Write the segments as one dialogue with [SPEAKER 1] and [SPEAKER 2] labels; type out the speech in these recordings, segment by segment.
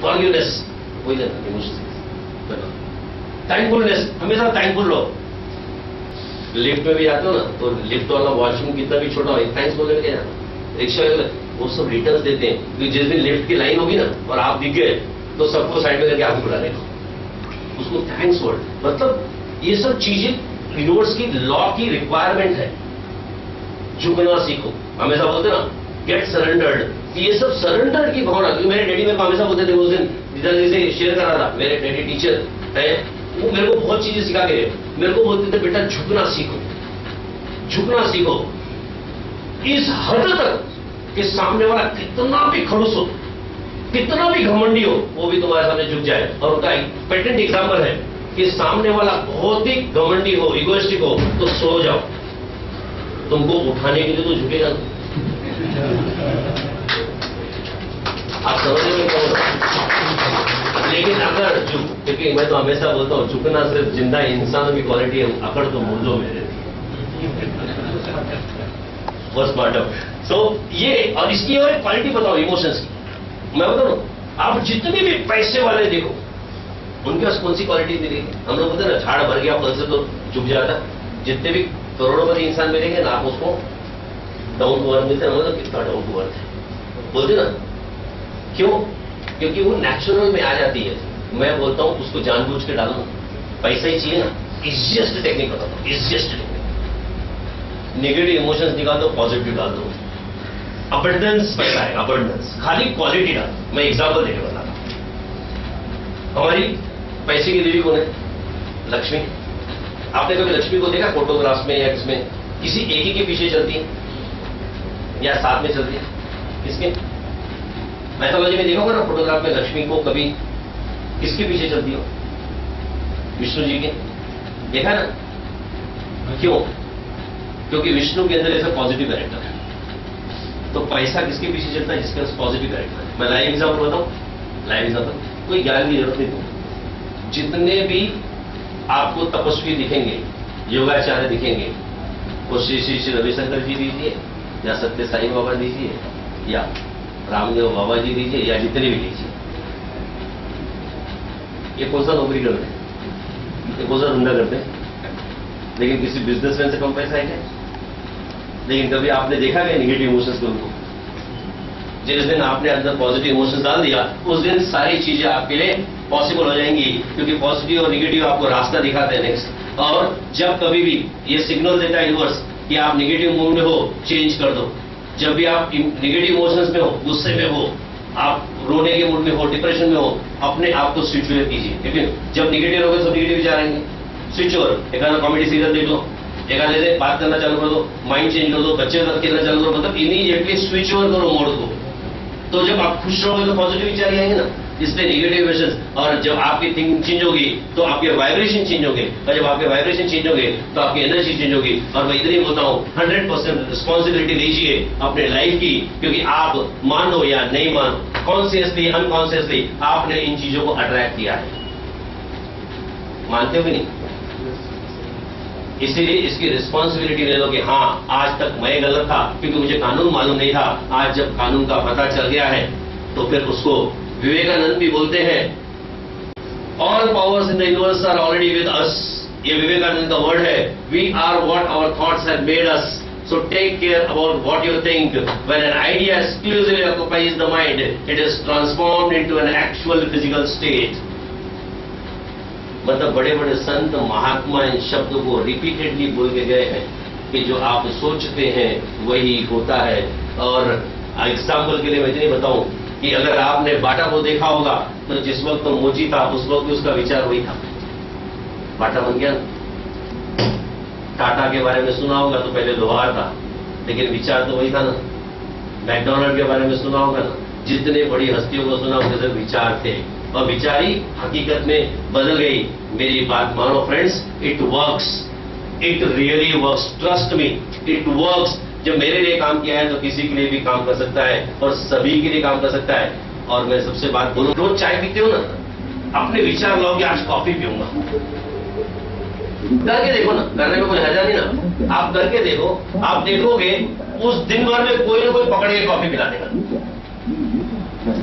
[SPEAKER 1] Forgiveness वही देना emotions. Thankfulness, हमेशा थैंकफुल रहो। लिफ्ट में भी आते हो ना तो लिफ्ट वाला वॉशरूम कितना भी छोटा हो एक थैंक्स बोलने के जाना। रिक्शा वाले वो सब रिटर्न्स देते हैं क्योंकि जिस दिन लिफ्ट की लाइन होगी ना और आप दिख गए तो सबको साइड में करके हाथ बुला लेगा, उसको थैंक्स वर्ड। मतलब ये सब चीजें यूनिवर्स की लॉ की रिक्वायरमेंट है। झुकना सीखो, हमेशा बोलते ना गेट सरेंडर्ड। ये सब सरेंडर की भावना, क्योंकि मेरे डैडी मेरे को हमेशा बोलते थे, उस दिन पिताजी से शेयर करा था, मेरे डैडी टीचर है, वो मेरे को बहुत चीजें सिखा के मेरे को बोलते थे बेटा झुकना सीखो, झुकना सीखो इस हद तक कि सामने वाला कितना भी खड़ूस हो, कितना भी घमंडी हो, वो भी तुम्हारे सामने झुक जाए। और उनका एक पेटेंट एग्जाम्पल है कि सामने वाला बहुत ही घमंडी हो, इगोइस्टिक हो, तो सो जाओ, तुमको उठाने के लिए तो झुकेगा। आप समझ में कौन? लेकिन अगर झुक, क्योंकि मैं तो हमेशा बोलता हूं झुकना सिर्फ जिंदा इंसानों की क्वालिटी है, अकड़ तो मुर्दों में रहती है। फर्स्ट पार्ट ऑफ सो ये, और इसकी और एक क्वालिटी बताओ इमोशंस की। मैं बताऊं आप जितने भी पैसे वाले देखो उनके पास कौन सी क्वालिटी मिलेगी? हम लोग बोलते ना झाड़ भर गया फल से तो झुक जाता। जितने भी करोड़ोंपति इंसान मिलेंगे ना आप उसको डाउन टू अर्थ मिलते हैं, मतलब कितना डाउन टू अर्थ है बोलते ना। क्यों? क्योंकि वो नेचुरल में आ जाती है। मैं बोलता हूं उसको जानबूझ के डालो, पैसा ही चाहिए ना, इजिएस्ट टेक्निक बताता हूं, इजिएस्ट टेक्निक। नेगेटिव इमोशंस निकाल दो, पॉजिटिव डाल दो, अबंडेंस पैसा है, अबंडेंस, खाली क्वालिटी डाल। मैं एग्जाम्पल देके बताता हूं। हमारी पैसे की देवी कौन है? लक्ष्मी। आपने कभी लक्ष्मी को देखा फोटोग्राफ्स में या किसमें? किसी एक ही के पीछे चलती है या साथ में चलती है? किसके? मैथोलॉजी में देखा होगा ना फोटोग्राफ में लक्ष्मी को कभी किसके पीछे चलती हो? विष्णु जी के। देखा ना? क्यों? क्योंकि विष्णु के अंदर ऐसा पॉजिटिव कैरेक्टर है। तो पैसा किसके पीछे चलता है? जिसके पास पॉजिटिव कैरेक्टर है। मैं लाइव एग्जाम्पल बताऊं, लाइव एग्जाम्पल, कोई ज्ञान की जरूरत नहीं दूंगा। जितने भी आपको तपस्वी दिखेंगे, योगाचार्य दिखेंगे, वो श्री श्री रविशंकर जी दीजिए या सत्य साई बाबा दीजिए या रामदेव बाबा जी दीजिए या जितने भी लीजिए, ये कौन सा नौकरी करते हैं? ये कौन सा धंधा करते हैं? लेकिन किसी बिजनेसमैन से कम पैसा है क्या? लेकिन कभी आपने देखा क्या निगेटिव इमोशंस को? उनको जिस दिन आपने अंदर पॉजिटिव इमोशंस डाल दिया उस दिन सारी चीजें आपके लिए पॉसिबल हो जाएंगी, क्योंकि पॉजिटिव और निगेटिव आपको रास्ता दिखाते हैं नेक्स्ट। और जब कभी भी ये सिग्नल देता है यूनिवर्स कि आप निगेटिव मूड में हो, चेंज कर दो। जब भी आप निगेटिव इमोशंस में हो, गुस्से में हो, आप रोने के मूड में हो, डिप्रेशन में हो, अपने आप को स्विच ओवर कीजिए। क्योंकि जब निगेटिव होगा तो निगेटिव विचार आएंगे। स्विच ओवर, एक कॉमेडी सीरियल देख लो, एक से बात करना चालू कर दो, माइंड चेंज कर दो, बच्चे के साथ खेलना चालू करो, मतलब इमीडिएटली स्विच ओवर करो मोड को। तो जब आप खुश रहोगे तो पॉजिटिव विचार आएंगे ना, इसलिए निगेटिव इमोशंस। और जब आपकी थिंकिंग चेंज होगी तो आपके वाइब्रेशन चेंज होंगे, और जब आपके वाइब्रेशन चेंज होंगे तो आपकी एनर्जी चेंज होगी। और मैं इधर ही बोलता हूं 100% रिस्पॉन्सिबिलिटी लीजिए अपने लाइफ की, क्योंकि आप मानो या नहीं मानो, कॉन्शियसली अनकॉन्शियसली आपने इन चीजों को अट्रैक्ट किया है। मानते हो कि नहीं? इसीलिए इसकी रिस्पॉन्सिबिलिटी ले लो कि हाँ आज तक मैं गलत था क्योंकि मुझे कानून मालूम नहीं था। आज जब कानून का पता चल गया है तो फिर उसको विवेकानंद भी बोलते हैं, all powers in the universe are already with us. ये विवेकानंद का वर्ड है, we are what our thoughts have made us, so take care about what you think. When an idea exclusively occupies the mind, it is transformed into an actual physical state. मतलब बड़े बड़े संत महात्मा इन शब्दों को repeatedly बोल के गए हैं कि जो आप सोचते हैं वही होता है। और एग्जाम्पल के लिए मैं इतनी बताऊं कि अगर आपने बाटा को देखा होगा तो जिस वक्त तो मोची था उस वक्त उसका विचार वही था, बाटा बन गया। टाटा के बारे में सुना होगा तो पहले लोहार था, लेकिन विचार तो वही था ना। मैकडोनल्ड के बारे में सुना होगा ना, जितने बड़ी हस्तियों को सुना होगा सिर्फ विचार थे, और विचारी हकीकत में बदल गई। मेरी बात मानो friends, it works, it really works, trust me, it works. जब मेरे लिए काम किया है तो किसी के लिए भी काम कर सकता है और सभी के लिए काम कर सकता है। और मैं सबसे बात बोलूं, रोज चाय पीते हो ना, अपने विचार लाओ कि आज कॉफी पीऊंगा, करके देखो ना, करने में कोई हर्जा नहीं ना। आप करके देखो, आप देखोगे उस दिन भर में कोई ना कोई पकड़ के कॉफी पिला देगा।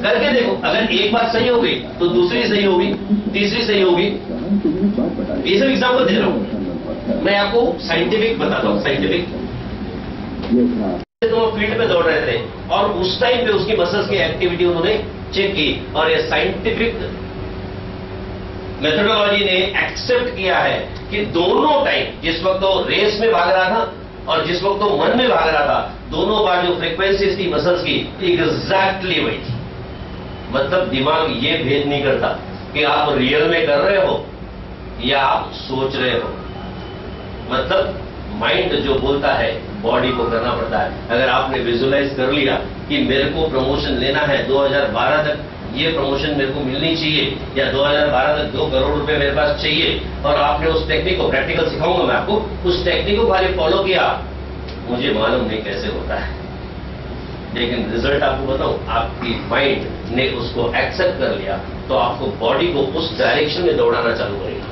[SPEAKER 1] करके देखो, अगर एक बात सही हो गई तो दूसरी सही होगी, तीसरी सही होगी। ये सब एग्जाम्पल दे रहा हूं मैं आपको, साइंटिफिक बताता हूं, साइंटिफिक। तो वो फील्ड में दौड़ रहे थे और उस टाइम पे उसकी मसल्स की एक्टिविटी उन्होंने चेक की, और ये साइंटिफिक मेथोडोलॉजी ने एक्सेप्ट किया है कि दोनों टाइम, जिस वक्त वो रेस में भाग रहा था और जिस वक्त वो मन में भाग रहा था, दोनों बार जो फ्रीक्वेंसीज थी मसल्स की एग्जैक्टली वही थी। मतलब दिमाग ये भेद नहीं करता कि आप रियल में कर रहे हो या आप सोच रहे हो। मतलब माइंड जो बोलता है बॉडी को करना पड़ता है। अगर आपने विजुअलाइज कर लिया कि मेरे को प्रमोशन लेना है, 2012 तक ये प्रमोशन मेरे को मिलनी चाहिए, या 2012 तक 2 करोड़ रुपए मेरे पास चाहिए, और आपने उस टेक्निक को, प्रैक्टिकल सिखाऊंगा मैं आपको, उस टेक्निक को खाली फॉलो किया, मुझे मालूम नहीं कैसे होता है, लेकिन रिजल्ट आपको बताऊं, आपकी माइंड ने उसको एक्सेप्ट कर लिया तो आपको बॉडी को उस डायरेक्शन में दौड़ाना चालू करेगा,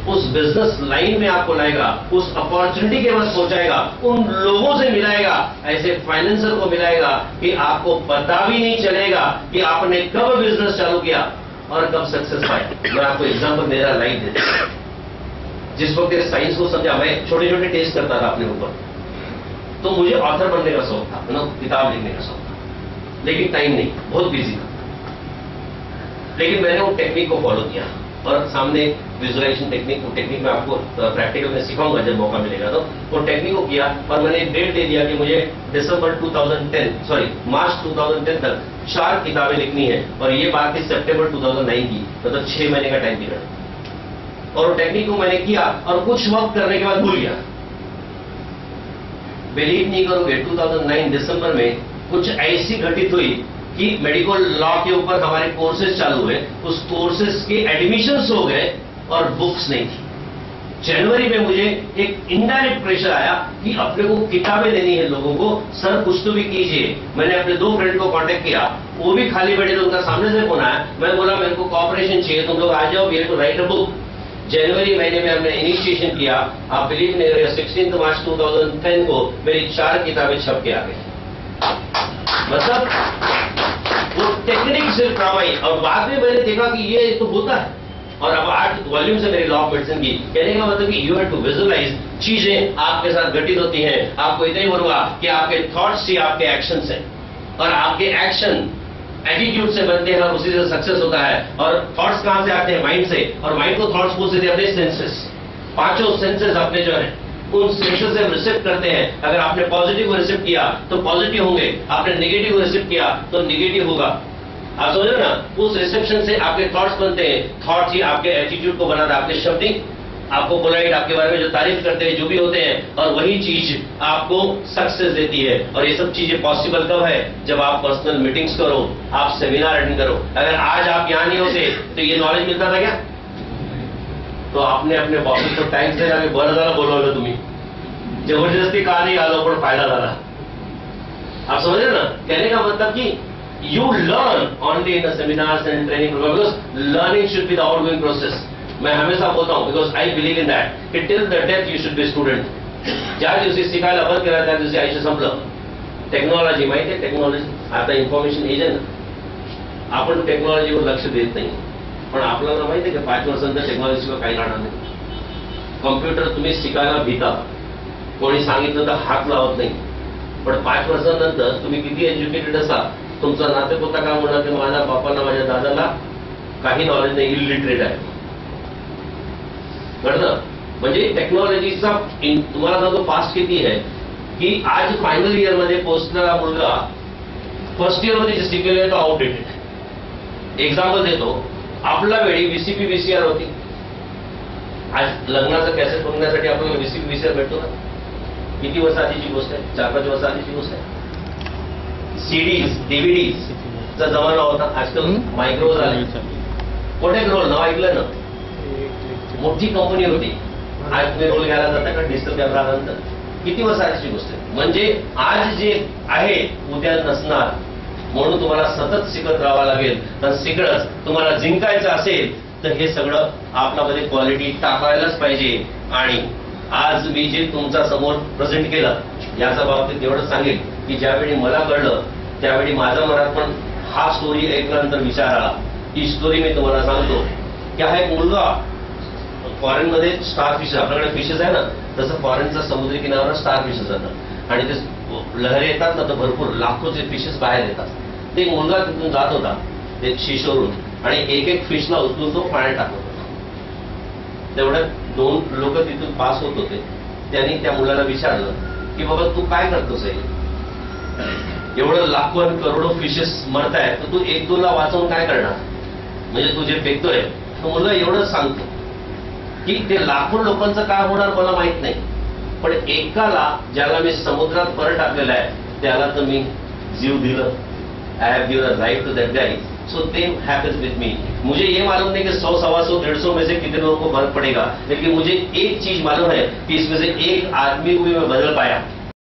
[SPEAKER 1] उस बिजनेस लाइन में आपको लाएगा, उस अपॉर्चुनिटी के पास पहुंचाएगा, उन लोगों से मिलाएगा, ऐसे फाइनेंसर को मिलाएगा कि आपको पता भी नहीं चलेगा कि आपने कब बिजनेस चालू किया और कब सक्सेस पाया। मैं आपको एग्जांपल मेरा लाइफ देता हूं। जिस वक्त साइंस को समझा, मैं छोटे छोटे टेस्ट करता था अपने ऊपर, तो मुझे ऑथर बनने का शौक था, किताब लिखने का शौक था, लेकिन टाइम नहीं, बहुत बिजी था। लेकिन मैंने वो टेक्निक को फॉलो किया और सामने विजुअलाइजेशन टेक्निक, वो टेक्निक मैं आपको प्रैक्टिकल में सिखाऊंगा जब मौका मिलेगा, तो वो टेक्निक को किया और मैंने एक डेट दे दिया कि मुझे मार्च 2010 तक 4 किताबें लिखनी है, और ये बात थी सितंबर 2009 की, मतलब 6 महीने का टाइम पीरियड। और वो टेक्निक को मैंने किया और कुछ वक्त करने के बाद भूल गया। बिलीव नहीं करोगे, 2009 दिसंबर में कुछ ऐसी घटित हुई कि मेडिकल लॉ के ऊपर हमारे कोर्सेज चालू हुए, उस कोर्सेज के एडमिशंस हो गए और बुक्स नहीं थी। जनवरी में मुझे एक इनडायरेक्ट प्रेशर आया कि अपने को किताबें देनी है लोगों को, सर कुछ तो भी कीजिए। मैंने अपने 2 फ्रेंड को कांटेक्ट किया, वो भी खाली बैठे थे, उनका सामने से फोन आया, मैं बोला मेरे को कॉपरेशन चाहिए, तुम लोग आ जाओ, we have to write a book. जनवरी महीने में हमने इनिशिएशन किया, आप बिलीव नहीं करेंगे, 16 मार्च 2010 को मेरी 4 किताबें छप के आ गई। मतलब वो टेक्निक सिर्फ काम आई, और बाद में मैंने देखा कि ये तो होता है, और अब 8 वॉल्यूम्स है मेरी लॉ ऑफ मेडिसिन की। कहने का मतलब कि यू हैव टू विजुअलाइज, चीजें आपके साथ घटित होती हैं, आपको इतना ही बोलूंगा कि आपके थॉट्स ही आपके एक्शंस हैं, और आपके एक्शन एटीट्यूड से बनते हैं और उसी से सक्सेस होता है। और थॉट्स कहां से आते हैं? माइंड से, और माइंड को थॉट्स पूछते थे अपने सेंसेस, 5 सेंसेस अपने जो है उन सेंसेस से रिसीव करते हैं। अगर आपने पॉजिटिव को रिसीव किया तो पॉजिटिव होंगे, आपने नेगेटिव को रिसीव किया तो नेगेटिव होगा। आप समझ रहे ना? उस रिसेप्शन से आपके थॉट्स बनते हैं, थॉट्स ही आपके एटीट्यूड को बनाता है, आपके शब्दिंग, आपको पोलाइट, आपके बारे में जो तारीफ करते हैं, जो भी होते हैं, और वही चीज आपको सक्सेस देती है। और ये सब चीजें पॉसिबल कब है? जब आप पर्सनल मीटिंग्स करो, आप सेमिनार अटेंड करो। अगर आज आप यहाँ नहीं होते तो ये नॉलेज मिलता था क्या? तो आपने अपने बॉसेस को टॅक्स देणार की बरं झालं बोलवलं तुम्ही, जबरदस्ती का नहीं आलो पण फायदा झाला। आप समझ रहे ना? कहने का मतलब कि you learn only in the seminars and training program, because learning should be the ongoing process. मैं हमेशा बोलता हूँ, because I believe in that, कि till the death you should be student. ज्या दिवशी शिकायला बंद केला त्या दिवशी आयुष्य संपलं. टेक्नॉलॉजी माहिती आहे, टेक्नॉलॉजी आता इन्फॉर्मेशन एज आहे ना, आपण टेक्नॉलॉजीवर लक्ष देत नाही, पण आपल्याला माहिती आहे की 5 वर्षांनंतर टेक्नॉलॉजीशिवाय काही राहणार नाही. कॉम्प्युटर तुम्ही शिकायला भीता, कोणी सांगितलं तर हात लावत नाही, पण 5 वर्षांनंतर तुम्ही किती एज्युकेटेड असा, तुमचा नातेपुता काय म्हणणार की माझ्या बापाला, माझ्या दादाला काही नॉलेज नाही, इलिटरेट आहे. कळलं? म्हणजे टेक्नॉलॉजीचा तुम्हाला सांगतो फास्ट किती आहे की आज फायनल इयर मध्ये पोहोचणारा मुलगा फर्स्ट इयर मध्ये जे शिकलेला तो आउटडेटेड आहे. एक्झाम्पल देतो, आपल्या वेळी व्हीसीपी व्हीसीआर होती. आज लग्नाचं कॅसेट बघण्यासाठी आपल्याला व्हीसीपी व्हीसीआर भेटतो ना. किती वर्ष आधीची गोष्ट आहे? 4-5 वर्ष आधीची गोष्ट आहे. सीडीज, डीव्हीडीजचा जमाना होता. आजकाल मायक्रो झाले. कोटेक रोल नाव ऐकलं ना? मोठी कंपनी होती. आज तुम्ही रोल घ्यायला जाता का डिजिटल कॅमेरा नंतर? किती वर्ष आधीची गोष्ट आहे. म्हणजे आज जे आहे उद्या नसणार, म्हणून तुम्हाला सतत शिकत राहावं लागेल. तर शिकणंच तुम्हाला जिंकायचं असेल तर हे सगळं आपल्यामध्ये क्वालिटी टाकायलाच पाहिजे. आणि आज मी जे तुमच्या समोर प्रेझेंट केलं याच्या बाबतीत एवढं सांगेल की ज्यावेळी मला कळलं त्यावेळी माझ्या मनात पण हा स्टोरी ऐकल्यानंतर विचार आला. ही स्टोरी मी तुम्हाला सांगतो की हा एक मुलगा फॉरेनमध्ये स्टार फिश, आपल्याकडे फिशेस आहे ना, तसं फॉरेनचा समुद्री किनाऱ्यावर स्टार फिशेस जातात आणि ते लहरी येतात ना, तर भरपूर लाखोचे फिशेस बाहेर येतात. ते एक मुलगा तिथून जात होता ते शिशोरून आणि एक एक फिशला उचलून तो पाण्यात टाकत होता. तेवढ्यात 2 लोक तिथून पास होत होते. त्यांनी त्या मुलाला विचारलं की बाबा तू काय करतोस हे, एवढं लाखो आणि करोडो फिशेस मरतायत, तर तू 1-2 ला वाचवून काय करणार, म्हणजे तू जे फेकतोय. तो मुलगा एवढंच सांगतो की ते लाखो लोकांचं काय होणार मला माहित नाही, पण एकाला ज्याला मी समुद्रात परत टाकलेला आहे त्याला तर मी जीव दिलं. I have given a right to that guy, so same happens with me. मुझे ये मालूम नहीं कि 100, 125, 150 में से कितने लोगों को फर्क पड़ेगा, लेकिन मुझे एक चीज मालूम है कि इसमें से एक आदमी को भी मैं बदल पाया.